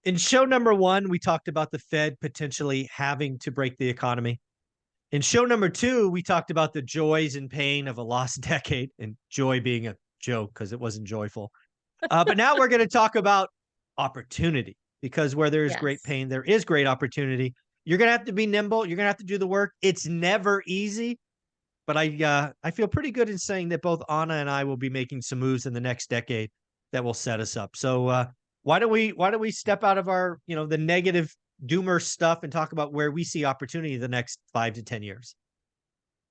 In show number one, we talked about the Fed potentially having to break the economy. In show number two, we talked about the joys and pain of a lost decade, and joy being a joke because it wasn't joyful. But now we're going to talk about opportunity, because where there is great Yes. pain, there is great opportunity. You're going to have to be nimble. You're going to have to do the work. It's never easy, but I feel pretty good in saying that both Anna and I will be making some moves in the next decade that will set us up. So why don't we step out of our the negative doomer stuff and talk about where we see opportunity the next 5 to 10 years?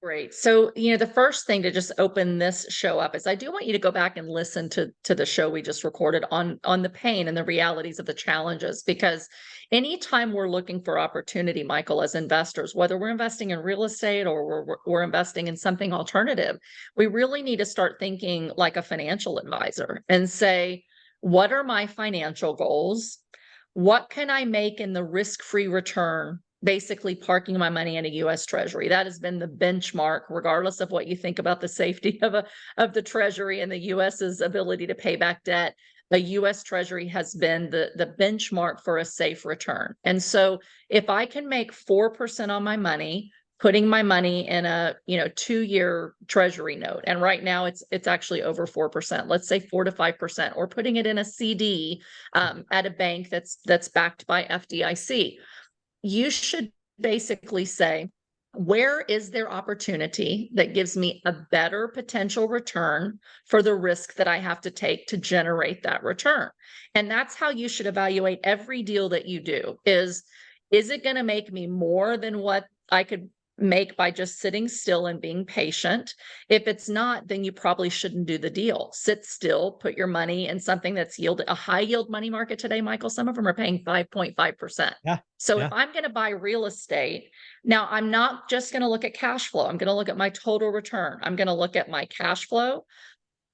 Great. So, the first thing to just open this show up is I do want you to go back and listen to the show we just recorded on the pain and the realities of the challenges, because anytime we're looking for opportunity, Michael, as investors, whether we're investing in real estate or we're investing in something alternative, we really need to start thinking like a financial advisor and say, what are my financial goals? What can I make in the risk-free return? Basically parking my money in a US Treasury. That has been the benchmark, regardless of what you think about the safety of the Treasury and the US's ability to pay back debt. The US Treasury has been the benchmark for a safe return. And so if I can make 4% on my money, putting my money in a 2-year Treasury note, and right now it's actually over 4%. Let's say 4 to 5%, or putting it in a CD at a bank that's backed by FDIC. You should basically say, where is there opportunity that gives me a better potential return for the risk that I have to take to generate that return? And that's how you should evaluate every deal that you do. Is it going to make me more than what I could make by just sitting still and being patient? If it's not, then you probably shouldn't do the deal. Sit still, put your money in something that's a high yield money market today, Michael. Some of them are paying 5.5%. Yeah, So if yeah. I'm going to buy real estate, now I'm not just going to look at cash flow. I'm going to look at my total return. I'm going to look at my cash flow,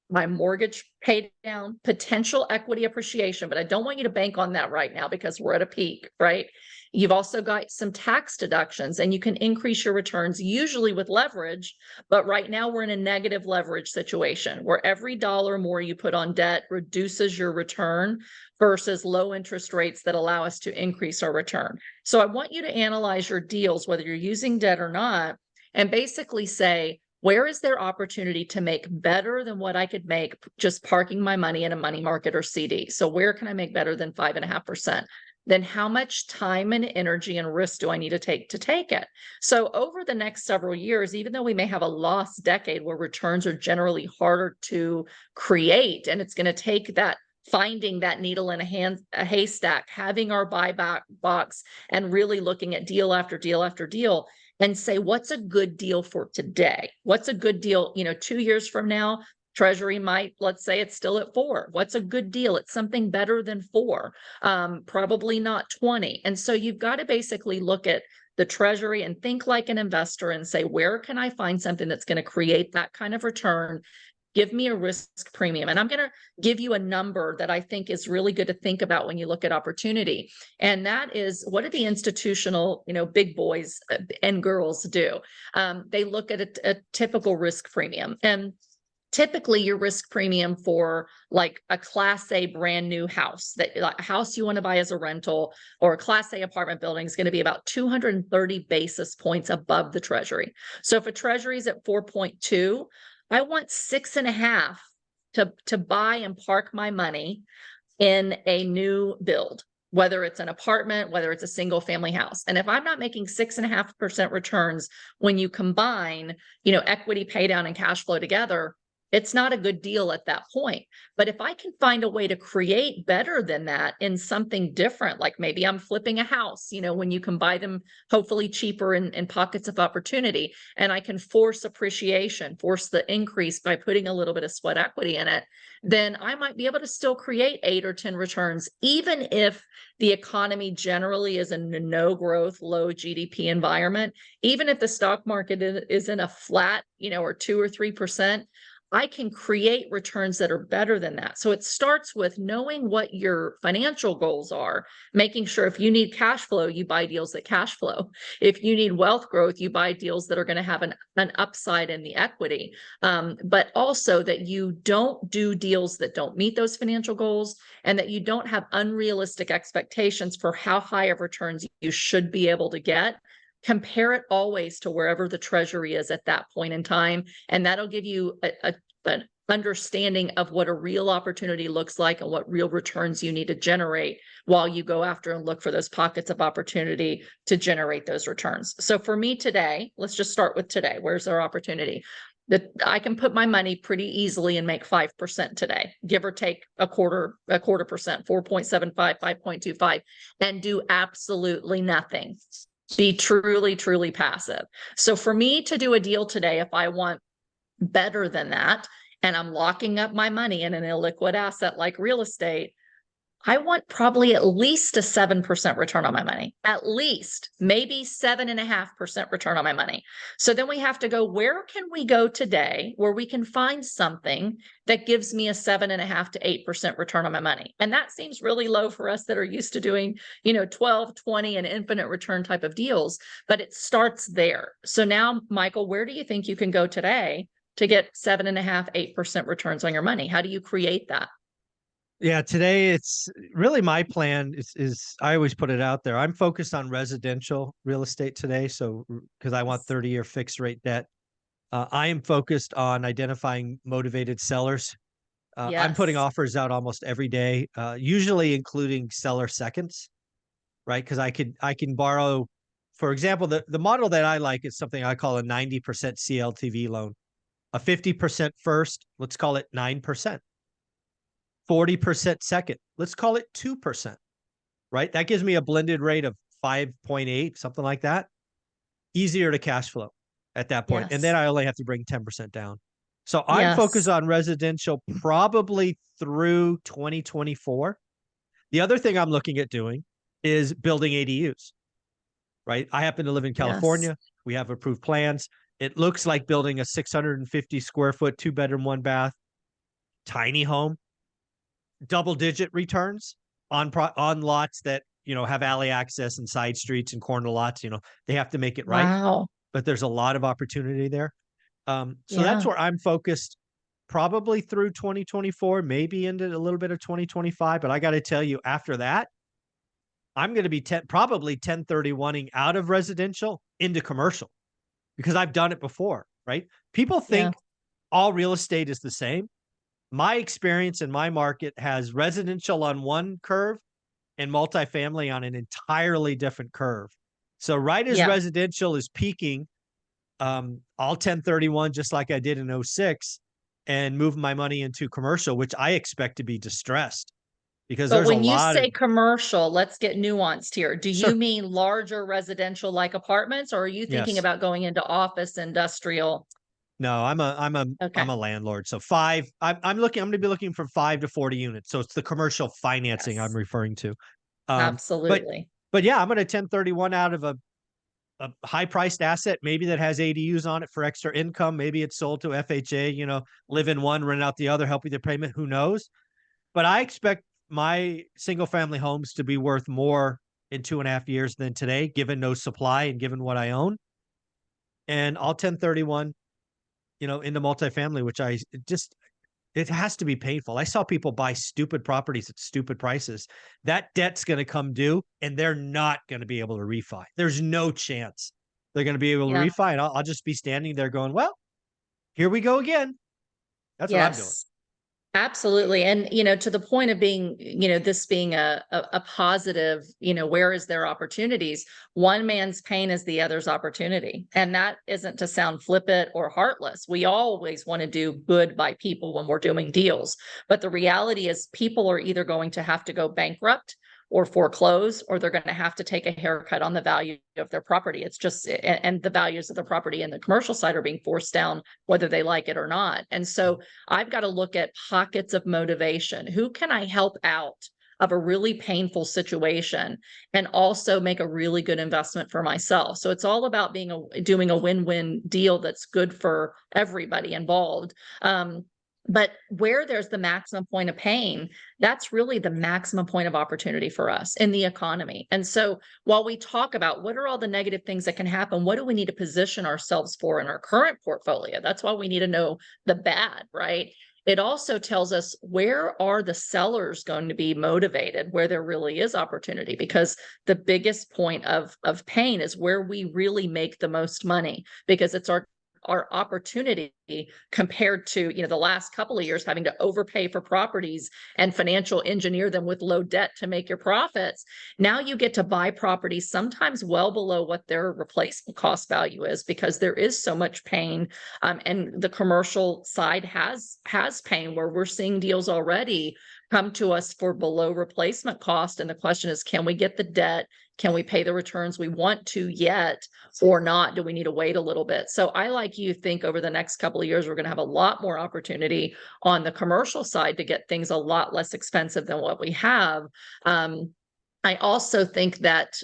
my mortgage paid down, potential equity appreciation, but I don't want you to bank on that right now because we're at a peak, right? You've also got some tax deductions, and you can increase your returns usually with leverage, but right now we're in a negative leverage situation where every dollar more you put on debt reduces your return versus low interest rates that allow us to increase our return. So I want you to analyze your deals, whether you're using debt or not, and basically say, where is there opportunity to make better than what I could make just parking my money in a money market or CD? So where can I make better than 5.5%? Then how much time and energy and risk do I need to take it? So over the next several years, even though we may have a lost decade where returns are generally harder to create, and it's going to take that finding that needle in a haystack, having our buyback box and really looking at deal after deal after deal, and say, what's a good deal for today? What's a good deal? 2 years from now, Treasury might, let's say it's still at 4. What's a good deal? It's something better than 4, probably not 20. And so you've got to basically look at the Treasury and think like an investor and say, where can I find something that's going to create that kind of return? Give me a risk premium. And I'm going to give you a number that I think is really good to think about when you look at opportunity. And that is, what do the institutional, big boys and girls do? They look at a typical risk premium. And typically your risk premium for like a class A brand new house, that like a house you want to buy as a rental, or a class A apartment building, is going to be about 230 basis points above the Treasury. So if a Treasury is at 4.2, I want 6.5 to buy and park my money in a new build, whether it's an apartment, whether it's a single family house. And if I'm not making 6.5% returns when you combine, equity pay down and cash flow together, it's not a good deal at that point. But if I can find a way to create better than that in something different, like maybe I'm flipping a house, when you can buy them hopefully cheaper in pockets of opportunity, and I can force appreciation, force the increase by putting a little bit of sweat equity in it, then I might be able to still create 8 or 10 returns, even if the economy generally is in a no growth, low GDP environment. Even if the stock market is in a flat, or 2 or 3%, I can create returns that are better than that. So it starts with knowing what your financial goals are, making sure if you need cash flow, you buy deals that cash flow. If you need wealth growth, you buy deals that are going to have an upside in the equity. But also that you don't do deals that don't meet those financial goals, and that you don't have unrealistic expectations for how high of returns you should be able to get. Compare it always to wherever the treasury is at that point in time, and that'll give you an understanding of what a real opportunity looks like and what real returns you need to generate while you go after and look for those pockets of opportunity to generate those returns. So for me today, let's just start with today. Where's our opportunity? That I can put my money pretty easily and make 5% today, give or take a quarter percent, 4.75, 5.25, and do absolutely nothing. Be truly, truly passive. So for me to do a deal today, if I want better than that, and I'm locking up my money in an illiquid asset like real estate, I want probably at least a 7% return on my money, at least, maybe 7.5% return on my money. So then we have to go, where can we go today where we can find something that gives me a 7.5 to 8% return on my money? And that seems really low for us that are used to doing, 12, 20 and infinite return type of deals, but it starts there. So now, Michael, where do you think you can go today to get 7.5, 8% returns on your money? How do you create that? Yeah, today it's really my plan is I always put it out there. I'm focused on residential real estate today. So because I want 30-year fixed rate debt, I am focused on identifying motivated sellers. I'm putting Yes. offers out almost every day, usually including seller seconds, right? Because I can borrow, for example, the model that I like is something I call a 90% CLTV loan, a 50% first, let's call it 9%. 40% second, let's call it 2%, right? That gives me a blended rate of 5.8, something like that. Easier to cash flow at that point. And then Yes. I only have to bring 10% down. So I'm focused Yes. on residential probably through 2024. The other thing I'm looking at doing is building ADUs, right? I happen to live in Yes. California. We have approved plans. It looks like building a 650 square foot, 2-bedroom, 1-bath, tiny home, double-digit returns on lots that have alley access and side streets and corner lots. They have to make it right, Wow. but there's a lot of opportunity there. So that's Yeah. where I'm focused, probably through 2024, maybe into a little bit of 2025. But I got to tell you, after that, I'm going to be probably 1031ing out of residential into commercial because I've done it before. Right? People Yeah. think all real estate is the same. My experience in my market has residential on one curve and multifamily on an entirely different curve. So right as Yeah. residential is peaking, I'll 1031 just like I did in '06 and move my money into commercial, which I expect to be distressed because But there's a when you lot of say commercial, let's get nuanced here. Do you sure. mean larger residential like apartments, or are you thinking Yes. about going into office industrial? No, I'm Okay. a landlord. So I'm going to be looking for 5 to 40 units. So it's the commercial financing I'm Yes. referring to. But Absolutely. yeah, I'm going to 1031 out of a high priced asset, maybe that has ADUs on it for extra income. Maybe it's sold to FHA, live in one, rent out the other, help with the payment. Who knows? But I expect my single family homes to be worth more in 2.5 years than today, given no supply and given what I own. And I'll 1031, into multifamily, which it has to be painful. I saw people buy stupid properties at stupid prices. That debt's going to come due and they're not going to be able to refi. There's no chance they're going to be able to Yeah. refi. And I'll just be standing there going, well, here we go again. That's what I'm doing. Yes. Absolutely. And, to the point of being, this being a positive, where is their opportunities? One man's pain is the other's opportunity. And that isn't to sound flippant or heartless. We always want to do good by people when we're doing deals. But the reality is people are either going to have to go bankrupt or foreclose, or they're going to have to take a haircut on the value of their property. It's just, and the values of the property in the commercial side are being forced down, whether they like it or not. And so I've got to look at pockets of motivation. Who can I help out of a really painful situation and also make a really good investment for myself. So it's all about doing a win-win deal that's good for everybody involved. But where there's the maximum point of pain, that's really the maximum point of opportunity for us in the economy. And so while we talk about what are all the negative things that can happen, what do we need to position ourselves for in our current portfolio? That's why we need to know the bad, right? It also tells us where are the sellers going to be motivated, where there really is opportunity, because the biggest point of pain is where we really make the most money, because it's our opportunity compared to, the last couple of years having to overpay for properties and financial engineer them with low debt to make your profits. Now you get to buy properties sometimes well below what their replacement cost value is, because there is so much pain. And the commercial side has pain, where we're seeing deals already come to us for below replacement cost. And the question is, can we get the debt? Can we pay the returns we want to yet or not? Do we need to wait a little bit? So I, like you, think over the next couple of years, we're going to have a lot more opportunity on the commercial side to get things a lot less expensive than what we have. I also think that,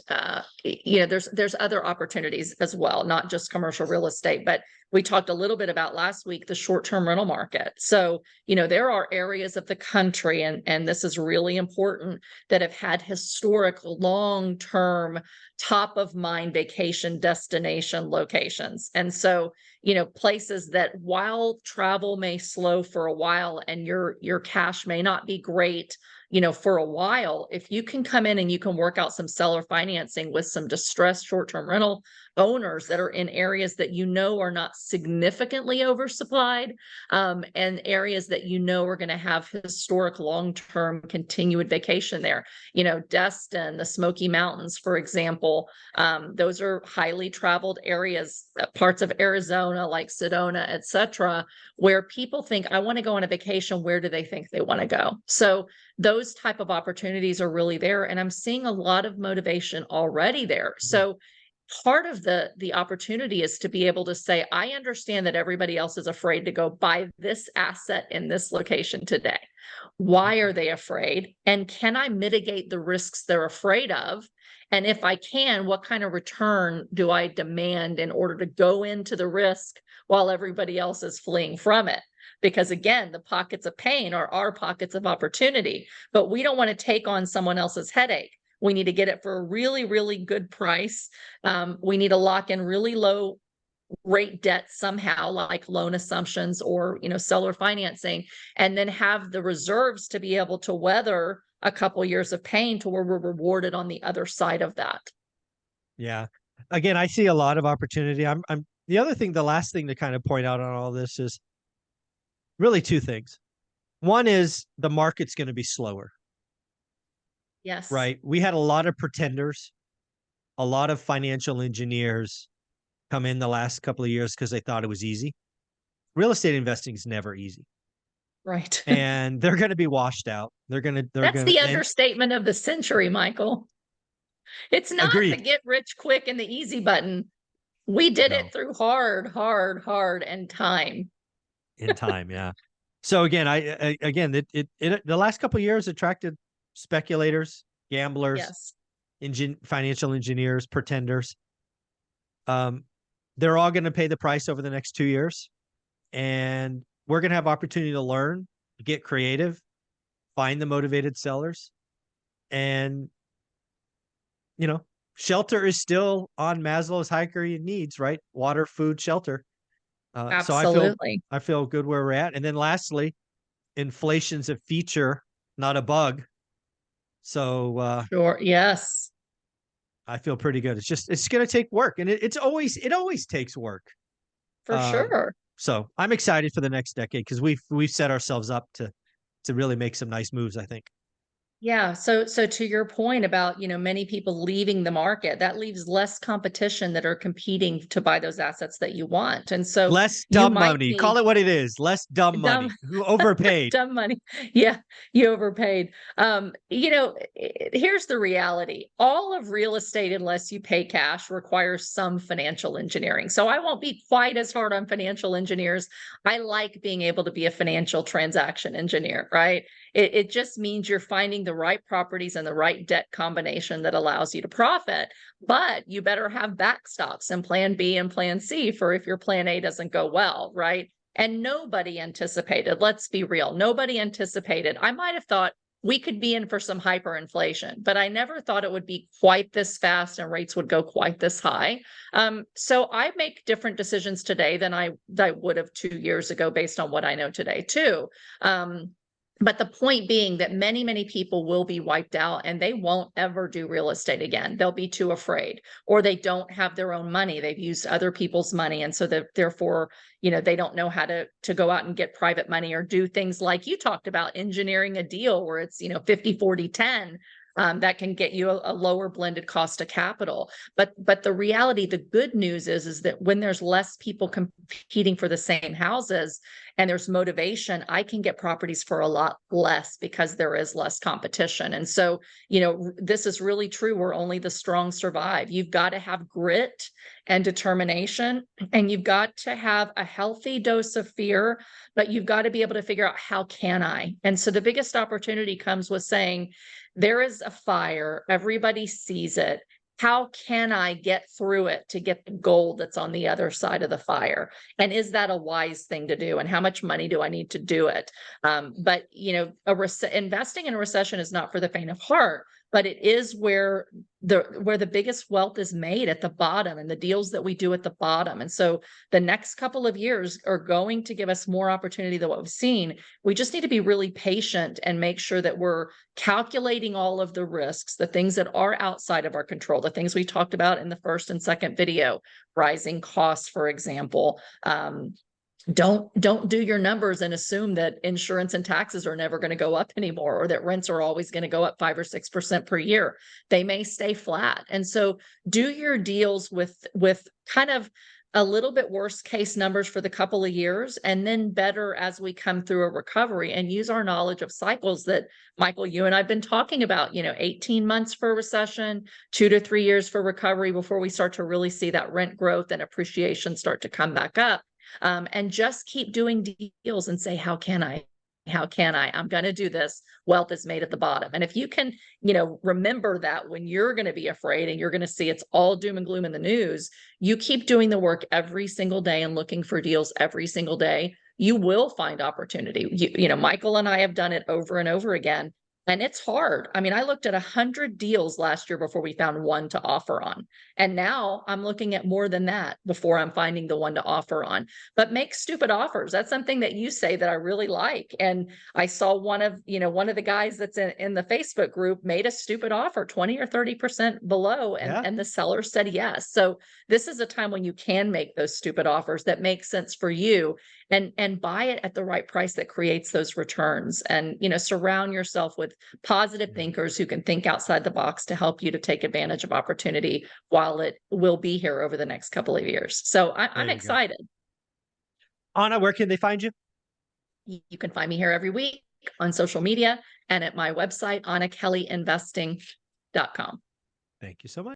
there's other opportunities as well, not just commercial real estate, but we talked a little bit about last week, the short-term rental market. So, there are areas of the country, and this is really important, that have had historical, long-term, top-of-mind vacation destination locations. And so, places that while travel may slow for a while and your cash may not be great, for a while, if you can come in and you can work out some seller financing with some distressed short-term rental owners that are in areas that are not significantly oversupplied, and areas that are going to have historic long-term continued vacation there. Destin, the Smoky Mountains, for example, those are highly traveled areas, parts of Arizona like Sedona, etc., where people think, I want to go on a vacation. Where do they think they want to go? So those type of opportunities are really there. And I'm seeing a lot of motivation already there. So part of the opportunity is to be able to say, I understand that everybody else is afraid to go buy this asset in this location today. Why are they afraid? And can I mitigate the risks they're afraid of? And if I can, what kind of return do I demand in order to go into the risk while everybody else is fleeing from it? Because again, the pockets of pain are our pockets of opportunity, but we don't want to take on someone else's headache. We need to get it for a really, really good price. We need to lock in really low rate debt somehow, like loan assumptions or, seller financing, and then have the reserves to be able to weather a couple years of pain to where we're rewarded on the other side of that. Yeah. Again, I see a lot of opportunity. The last thing to kind of point out on all this is really two things. One is the market's going to be slower. Yes. Right. We had a lot of pretenders, a lot of financial engineers come in the last couple of years because they thought it was easy. Real estate investing is never easy. Right. And they're going to be washed out. That's the understatement of the century, Michael. It's not the get rich quick and the easy button. We did it through hard and time. In time, yeah. So again, the last couple of years attracted speculators, gamblers, yes, financial engineers, pretenders. They're all going to pay the price over the next 2 years, and we're going to have opportunity to learn, get creative, find the motivated sellers, and shelter is still on Maslow's hierarchy of needs, right? Water, food, shelter. absolutely. So I feel good where we're at. And then lastly, inflation's a feature, not a bug. So sure, yes, I feel pretty good. It's going to take work, and it always takes work. for sure. So I'm excited for the next decade because we've set ourselves up to really make some nice moves, I think. Yeah. So to your point about, many people leaving the market, that leaves less competition that are competing to buy those assets that you want. And so Less you dumb might money. be Call it what it is. Less dumb money. Who overpaid. dumb money. Yeah, you overpaid. Here's the reality. All of real estate, unless you pay cash, requires some financial engineering. So I won't be quite as hard on financial engineers. I like being able to be a financial transaction engineer, right? It just means you're finding the right properties and the right debt combination that allows you to profit. But you better have backstops and plan B and plan C for if your plan A doesn't go well, right? And nobody anticipated, let's be real, nobody anticipated. I might have thought we could be in for some hyperinflation, but I never thought it would be quite this fast and rates would go quite this high. So I make different decisions today than I would have 2 years ago based on what I know today too. But the point being that many, many people will be wiped out and they won't ever do real estate again. They'll be too afraid, or they don't have their own money. They've used other people's money. And so therefore, they don't know how to go out and get private money or do things like you talked about, engineering a deal where it's, 50, 40, 10. That can get you a lower blended cost of capital. But the reality, the good news is that when there's less people competing for the same houses and there's motivation, I can get properties for a lot less because there is less competition. And so, this is really true where only the strong survive. You've got to have grit and determination, and you've got to have a healthy dose of fear, but you've got to be able to figure out, how can I? And so the biggest opportunity comes with saying, there is a fire, everybody sees it. How can I get through it to get the gold that's on the other side of the fire? And is that a wise thing to do? And how much money do I need to do it? But investing in a recession is not for the faint of heart, but it is where the biggest wealth is made, at the bottom, and the deals that we do at the bottom. And so the next couple of years are going to give us more opportunity than what we've seen. We just need to be really patient and make sure that we're calculating all of the risks, the things that are outside of our control, the things we talked about in the first and second video, rising costs, for example. Don't do your numbers and assume that insurance and taxes are never going to go up anymore, or that rents are always going to go up 5 or 6% per year. They may stay flat. And so do your deals with kind of a little bit worst case numbers for the couple of years, and then better as we come through a recovery, and use our knowledge of cycles that, Michael, you and I've been talking about, 18 months for recession, 2 to 3 years for recovery before we start to really see that rent growth and appreciation start to come back up. And just keep doing deals and say, how can I? How can I? I'm going to do this. Wealth is made at the bottom. And if you can, remember that when you're going to be afraid and you're going to see it's all doom and gloom in the news, you keep doing the work every single day and looking for deals every single day, you will find opportunity. Michael and I have done it over and over again. And it's hard. I mean, I looked at 100 deals last year before we found one to offer on. And now I'm looking at more than that before I'm finding the one to offer on. But make stupid offers. That's something that you say that I really like. And I saw one of the guys that's in the Facebook group made a stupid offer, 20 or 30% below. And the seller said yes. So this is a time when you can make those stupid offers that make sense for you, and buy it at the right price that creates those returns. And, surround yourself with positive thinkers who can think outside the box to help you to take advantage of opportunity while it will be here over the next couple of years. So I'm excited. Anna, where can they find you? You can find me here every week on social media and at my website, AnnaKellyInvesting.com. Thank you so much.